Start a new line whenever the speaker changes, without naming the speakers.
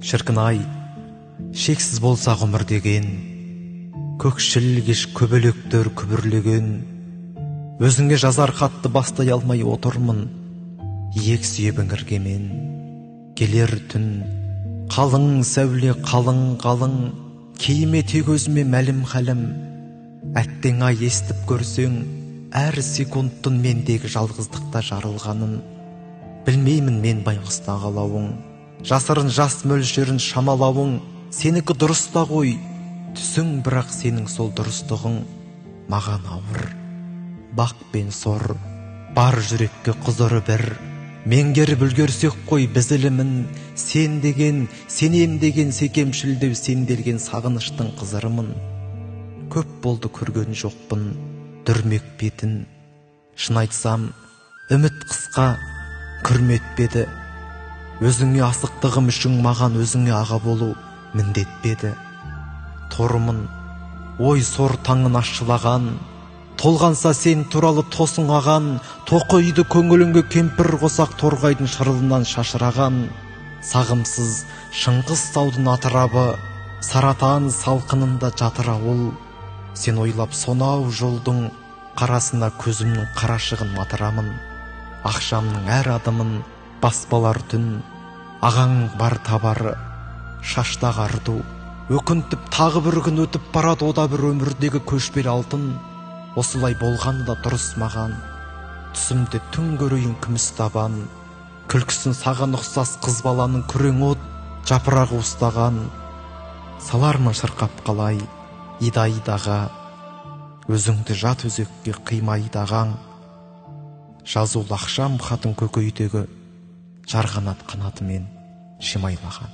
Шіркін-ай, шексіз болса ғұмыр деген, көкшіл кеш көбелектер күбірлеген, өзіңе жазар хатты бастай алмай отырмын, иек сүйебің іргемен. Келер түн, қалың сәуле, қалың, кейіме тек өзіме мәлім халім. Әттең ай, естіп көрсең, әр секундтың мендегі жалғыздықта жарылғанын. Білмеймін мен байғұста қалауың, жасырын жас мөлшерін шамалауың. Сенікі дұрыста ғой, түсің, бірақ сенің сол дұрыстығың маған ауыр. Бақ пен сор, бар жүрекке құзыры бір, меңгеріп үлгерсек қой біз ілімін. Сен деген, сенем деген секемшілдеу сенделген сағыныштың қызырымын. Көп болды көрген жоқпын дүрмек бетін, шын айтсам үміт қысқа күрметпеді. Өзіңе асықтығым үшін маған өзіңе аға болу міндетпеді. Торымын, ой сор таңын ашылаған, толғанса сен туралы тосың аған. Тоқы үйді көңіліңге кемпір қосақ торғайдың шырылынан шашыраған. Сағымсыз шыңғыс таудың атырабы, Саратан салқынында жатыр ауыл. Сен ойлап сонау жолдың қарасына көзімнің қарашығын матырамын. Ақшамның әр адымын баспалар түн, ағаң бар табары, шаштағы арду. Өкінтіп тағы бір күн өтіп барады, ода бір өмірдегі көшпелі алтын. Осылай болғаны да дұрыс маған, түсімде түн көрейін күміс табан. Күлкісін саған ұқсас қыз баланың күрең от жапырағы ұстаған. Салармын шырқап қалай ида-идаға, өзіңді жат өзекке қимайдағаң. Жазулы ақшам хатын көкейдегі жарғанат қанатымен шимайлаған.